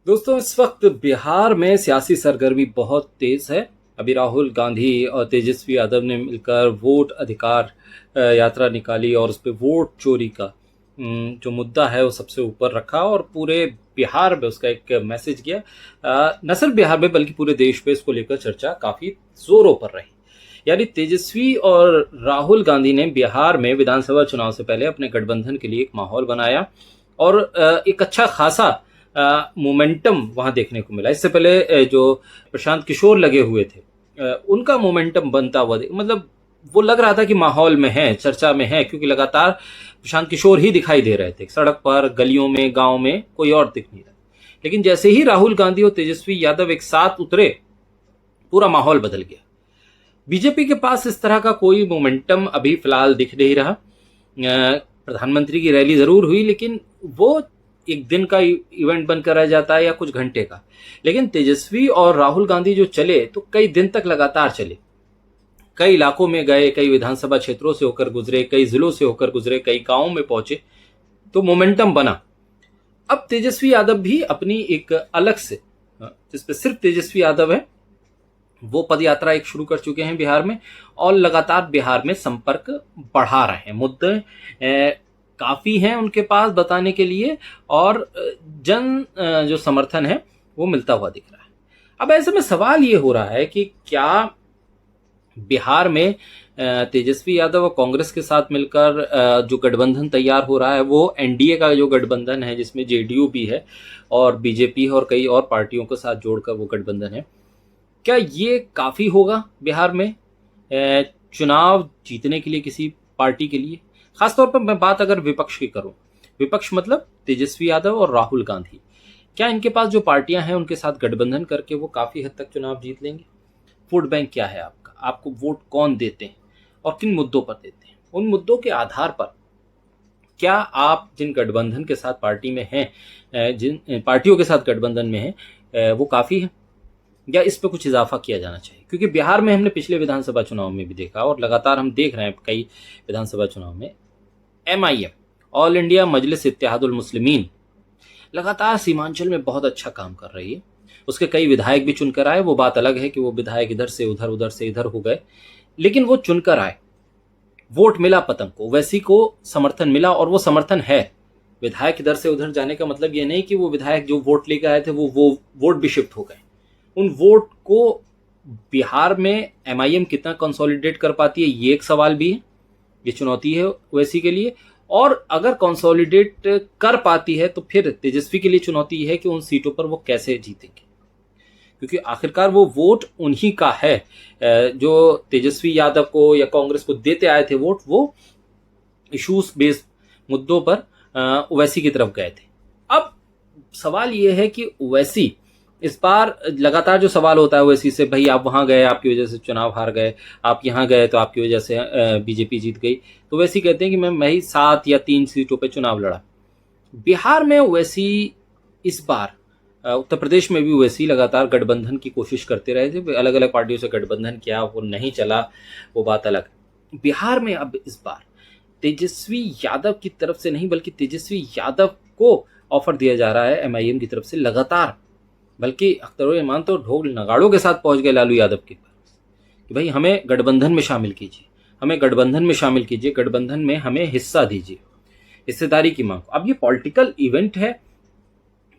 दोस्तों, इस वक्त बिहार में सियासी सरगर्मी बहुत तेज है। अभी राहुल गांधी और तेजस्वी यादव ने मिलकर वोट अधिकार यात्रा निकाली और उस पर वोट चोरी का जो मुद्दा है वो सबसे ऊपर रखा और पूरे बिहार में उसका एक मैसेज गया। न सिर्फ बिहार में बल्कि पूरे देश में इसको लेकर चर्चा काफी जोरों पर रही। यानी तेजस्वी और राहुल गांधी ने बिहार में विधानसभा चुनाव से पहले अपने गठबंधन के लिए एक माहौल बनाया और एक अच्छा खासा मोमेंटम वहां देखने को मिला। इससे पहले जो प्रशांत किशोर लगे हुए थे उनका मोमेंटम बनता हुआ मतलब वो लग रहा था कि माहौल में है, चर्चा में है, क्योंकि लगातार प्रशांत किशोर ही दिखाई दे रहे थे सड़क पर, गलियों में, गांव में, कोई और दिख नहीं रहा। लेकिन जैसे ही राहुल गांधी और तेजस्वी यादव एक साथ उतरे, पूरा माहौल बदल गया। बीजेपी के पास इस तरह का कोई मोमेंटम अभी फिलहाल दिख नहीं रहा। प्रधानमंत्री की रैली जरूर हुई, लेकिन वो एक दिन का इवेंट बनकर रह जाता है या कुछ घंटे का। लेकिन तेजस्वी और राहुल गांधी जो चले तो कई दिन तक लगातार चले, कई इलाकों में गए, कई विधानसभा क्षेत्रों से होकर गुजरे, कई जिलों से होकर गुजरे, कई गांवों में पहुंचे, तो मोमेंटम बना। अब तेजस्वी यादव भी अपनी एक अलग से, जिसपे सिर्फ तेजस्वी यादव है, वो पदयात्रा एक शुरू कर चुके हैं बिहार में और लगातार बिहार में संपर्क बढ़ा रहे हैं। मुद्दे काफी हैं उनके पास बताने के लिए और जन जो समर्थन है वो मिलता हुआ दिख रहा है। अब ऐसे में सवाल ये हो रहा है कि क्या बिहार में तेजस्वी यादव और कांग्रेस के साथ मिलकर जो गठबंधन तैयार हो रहा है वो एनडीए का जो गठबंधन है, जिसमें जेडीयू भी है और बीजेपी और कई और पार्टियों के साथ जोड़कर वो गठबंधन है, क्या ये काफी होगा बिहार में चुनाव जीतने के लिए किसी पार्टी के लिए? खासतौर पर मैं बात अगर विपक्ष की करूं, विपक्ष मतलब तेजस्वी यादव और राहुल गांधी, क्या इनके पास जो पार्टियां हैं उनके साथ गठबंधन करके वो काफी हद तक चुनाव जीत लेंगे? वोट बैंक क्या है आपका? आपको वोट कौन देते हैं और किन मुद्दों पर देते हैं? उन मुद्दों के आधार पर क्या आप जिन गठबंधन के साथ पार्टी में हैं, जिन पार्टियों के साथ गठबंधन में हैं, वो काफी है या इस पर कुछ इजाफा किया जाना चाहिए? क्योंकि बिहार में हमने पिछले विधानसभा चुनाव में भी देखा और लगातार हम देख रहे हैं कई विधानसभा चुनाव में एमआईएम, ऑल इंडिया मजलिस इत्तेहादुल मुस्लिमीन, लगातार सीमांचल में बहुत अच्छा काम कर रही है। उसके कई विधायक भी चुनकर आए। वो बात अलग है कि वो विधायक इधर से उधर, उधर से इधर हो गए, लेकिन वो चुनकर आए, वोट मिला पतंग को, वैसी को समर्थन मिला और वो समर्थन है। विधायक इधर से उधर जाने का मतलब ये नहीं कि वो विधायक जो वोट लेकर आए थे वो वोट भी शिफ्ट हो गए। उन वोट को बिहार में एमआईएम कितना कंसोलिडेट कर पाती है, ये एक सवाल भी है, ये चुनौती है ओवैसी के लिए। और अगर कंसोलिडेट कर पाती है तो फिर तेजस्वी के लिए चुनौती है कि उन सीटों पर वो कैसे जीतेंगे, क्योंकि आखिरकार वो वोट उन्हीं का है। जो तेजस्वी यादव को या कांग्रेस को देते आए थे वोट, वो इश्यूज बेस्ड मुद्दों पर ओवैसी की तरफ गए थे। अब सवाल ये है कि ओवैसी इस बार लगातार जो सवाल होता है ओवैसी से, भाई आप वहां गए, आपकी वजह से चुनाव हार गए, आप यहां गए तो आपकी वजह से बीजेपी जीत गई, तो ओवैसी कहते हैं कि मैं ही 7 या 3 सीटों पे चुनाव लड़ा। बिहार में ओवैसी इस बार, उत्तर प्रदेश में भी ओवैसी लगातार गठबंधन की कोशिश करते रहे थे, अलग अलग पार्टियों से गठबंधन किया, वो नहीं चला, वो बात अलग। बिहार में अब इस बार तेजस्वी यादव की तरफ से नहीं बल्कि तेजस्वी यादव को ऑफर दिया जा रहा है एमआईएम की तरफ से लगातार, बल्कि अख्तर-उर-रहमान तो ढोल नगाड़ों के साथ पहुंच गए लालू यादव के पास कि भाई हमें गठबंधन में शामिल कीजिए, हमें गठबंधन में शामिल कीजिए, गठबंधन में हमें हिस्सा दीजिए, हिस्सेदारी की मांग। अब ये पॉलिटिकल इवेंट है,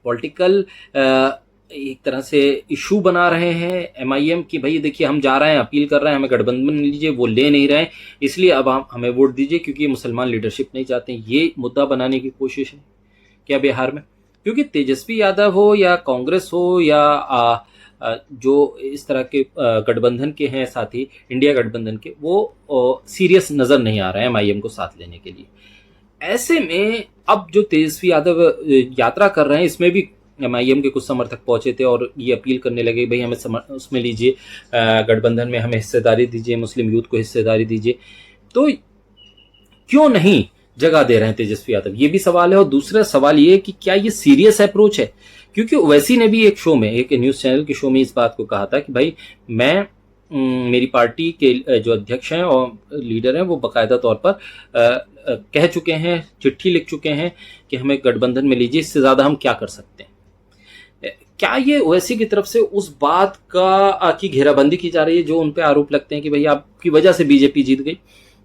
पॉलिटिकल एक तरह से इशू बना रहे हैं एमआईएम की, भाई देखिए हम जा रहे हैं, अपील कर रहे हैं, हमें गठबंधन में लीजिए, वो ले नहीं रहे हैं, इसलिए अब हमें वोट दीजिए क्योंकि मुसलमान लीडरशिप नहीं चाहते हैं। ये मुद्दा बनाने की कोशिश है क्या बिहार में? क्योंकि तेजस्वी यादव हो या कांग्रेस हो या जो इस तरह के गठबंधन के हैं साथी, इंडिया गठबंधन के, वो सीरियस नजर नहीं आ रहे हैं एमआईएम को साथ लेने के लिए। ऐसे में अब जो तेजस्वी यादव यात्रा कर रहे हैं, इसमें भी एमआईएम के कुछ समर्थक पहुंचे थे और ये अपील करने लगे, भाई हमें उसमें लीजिए, गठबंधन में हमें हिस्सेदारी दीजिए, मुस्लिम यूथ को हिस्सेदारी दीजिए। तो क्यों नहीं जगह दे रहे हैं तेजस्वी यादव, ये भी सवाल है। और दूसरा सवाल ये कि क्या ये सीरियस अप्रोच है? क्योंकि ओवैसी ने भी एक शो में, एक न्यूज चैनल के शो में इस बात को कहा था कि भाई मैं, मेरी पार्टी के जो अध्यक्ष हैं और लीडर हैं वो बाकायदा तौर पर कह चुके हैं, चिट्ठी लिख चुके हैं कि हमें गठबंधन में लीजिए, इससे ज्यादा हम क्या कर सकते हैं। क्या ये ओवैसी की तरफ से उस बात का की घेराबंदी की जा रही है जो उन पे आरोप लगते हैं कि भाई आपकी वजह से बीजेपी जीत गई,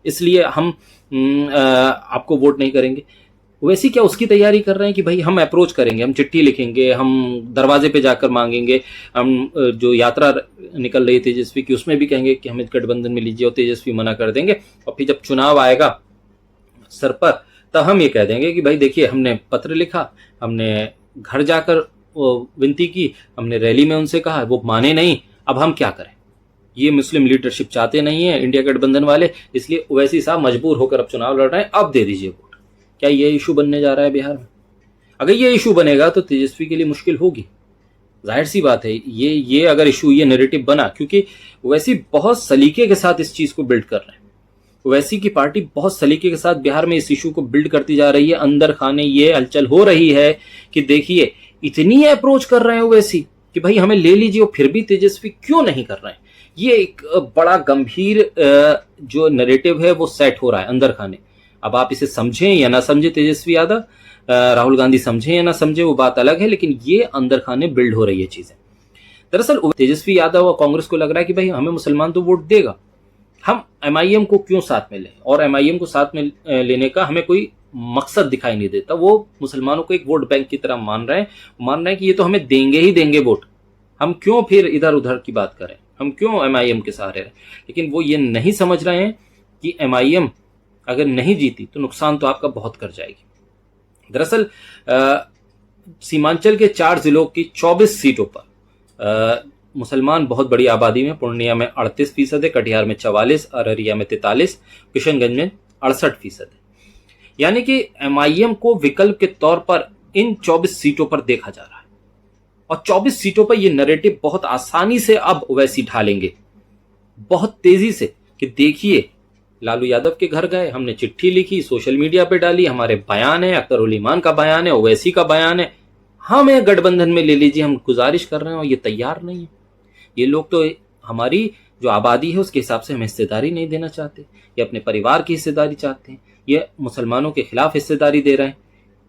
इसलिए हम आपको वोट नहीं करेंगे? वैसी क्या उसकी तैयारी कर रहे हैं कि भाई हम अप्रोच करेंगे, हम चिट्ठी लिखेंगे, हम दरवाजे पे जाकर मांगेंगे, हम जो यात्रा निकल रही तेजस्वी की उसमें भी कहेंगे कि हमें गठबंधन में लीजिए, और तेजस्वी मना कर देंगे, और फिर जब चुनाव आएगा सर पर तब हम ये कह देंगे कि भाई देखिए हमने पत्र लिखा, हमने घर जाकर विनती की, हमने रैली में उनसे कहा, वो माने नहीं, अब हम क्या करें? ये मुस्लिम लीडरशिप चाहते नहीं है इंडिया गठबंधन वाले, इसलिए ओवैसी साहब मजबूर होकर अब चुनाव लड़ रहे हैं, अब दे दीजिए वोट। क्या ये इशू बनने जा रहा है बिहार में? अगर ये इशू बनेगा तो तेजस्वी के लिए मुश्किल होगी, जाहिर सी बात है। ये अगर इशू, ये नैरेटिव बना, क्योंकि ओवैसी बहुत सलीके के साथ इस चीज को बिल्ड कर रहे हैं। ओवैसी की पार्टी बहुत सलीके के साथ बिहार में इस इशू को बिल्ड करती जा रही है। अंदर खाने ये हलचल हो रही है कि देखिए इतनी अप्रोच कर रहे हैं ओवैसी कि भाई हमें ले लीजिए, और फिर भी तेजस्वी क्यों नहीं कर रहे हैं। ये एक बड़ा गंभीर जो नैरेटिव है वो सेट हो रहा है अंदर खाने। अब आप इसे समझें या ना समझें, तेजस्वी यादव, राहुल गांधी समझें या ना समझें, वो बात अलग है, लेकिन ये अंदर खाने बिल्ड हो रही है चीजें। दरअसल तेजस्वी यादव और कांग्रेस को लग रहा है कि भाई हमें मुसलमान तो वोट देगा, हम एमआईएम को क्यों साथ में लें, और एमआईएम को साथ में लेने का हमें कोई मकसद दिखाई नहीं देता। वो मुसलमानों को एक वोट बैंक की तरह मान रहे हैं कि ये तो हमें देंगे ही देंगे वोट, हम क्यों फिर इधर उधर की बात करें, हम क्यों एमआईएम के सहारे रहें। लेकिन वो ये नहीं समझ रहे हैं कि एमआईएम अगर नहीं जीती तो नुकसान तो आपका बहुत कर जाएगी। दरअसल सीमांचल के 4 जिलों की 24 सीटों पर मुसलमान बहुत बड़ी आबादी में, पूर्णिया में 38% है, कटिहार में 44%, अररिया में 43%, किशनगंज में 68% है। यानी कि एमआईएम को विकल्प के तौर पर इन 24 सीटों पर देखा जा रहा है, और 24 सीटों पर यह नैरेटिव बहुत आसानी से अब ओवैसी ढालेंगे, बहुत तेजी से, कि देखिए लालू यादव के घर गए, हमने चिट्ठी लिखी, सोशल मीडिया पे डाली, हमारे बयान है, अख्तर उल ईमान का बयान है, ओवैसी का बयान है, हमें गठबंधन में ले लीजिए, हम गुजारिश कर रहे हैं, और ये तैयार नहीं है। ये लोग तो हमारी जो आबादी है उसके हिसाब से हमें हिस्सेदारी नहीं देना चाहते, ये अपने परिवार की हिस्सेदारी चाहते हैं, ये मुसलमानों के खिलाफ हिस्सेदारी दे रहे हैं,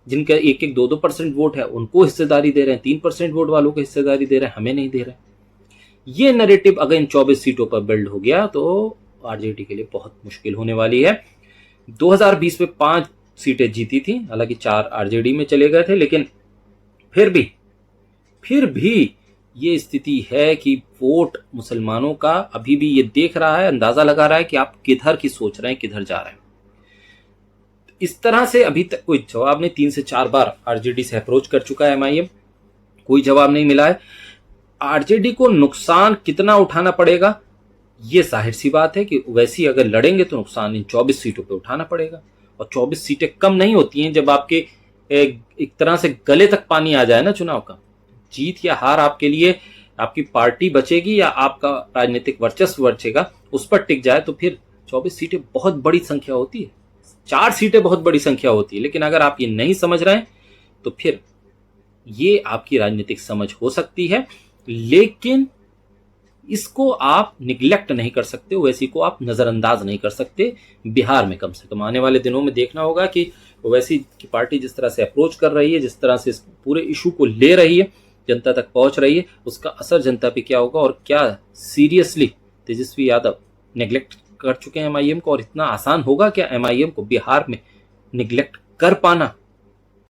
जिनका 1-2% वोट है उनको हिस्सेदारी दे रहे हैं, 3% वोट वालों को हिस्सेदारी दे रहे हैं, हमें नहीं दे रहे हैं। ये नैरेटिव अगर इन 24 सीटों पर बिल्ड हो गया तो आरजेडी के लिए बहुत मुश्किल होने वाली है। 2020 में 5 सीटें जीती थी, हालांकि 4 आरजेडी में चले गए थे, लेकिन फिर भी ये स्थिति है कि वोट मुसलमानों का अभी भी ये देख रहा है, अंदाजा लगा रहा है कि आप किधर की सोच रहे हैं, किधर जा रहे हैं। इस तरह से अभी तक कोई जवाब नहीं, 3 से 4 बार आरजेडी से अप्रोच कर चुका है एमआईएम, कोई जवाब नहीं मिला है। आरजेडी को नुकसान कितना उठाना पड़ेगा, ये जाहिर सी बात है कि वैसी अगर लड़ेंगे तो नुकसान इन 24 सीटों पे उठाना पड़ेगा, और 24 सीटें कम नहीं होती हैं। जब आपके एक तरह से गले तक पानी आ जाए ना चुनाव का, जीत या हार आपके लिए, आपकी पार्टी बचेगी या आपका राजनीतिक वर्चस्व बचेगा, उस पर टिक जाए, तो फिर 24 सीटें बहुत बड़ी संख्या होती है, 4 सीटें बहुत बड़ी संख्या होती है। लेकिन अगर आप ये नहीं समझ रहे हैं तो फिर ये आपकी राजनीतिक समझ हो सकती है, लेकिन इसको आप निगलेक्ट नहीं कर सकते, ओवैसी को आप नजरअंदाज नहीं कर सकते। बिहार में कम से कम आने वाले दिनों में देखना होगा कि ओवैसी की पार्टी जिस तरह से अप्रोच कर रही है, जिस तरह से इस पूरे इशू को ले रही है, जनता तक पहुंच रही है, उसका असर जनता पे क्या होगा, और क्या सीरियसली तेजस्वी यादव नेग्लेक्ट कर चुके हैं एमआईएम को, और इतना आसान होगा क्या एमआईएम को बिहार में निगलेक्ट कर पाना।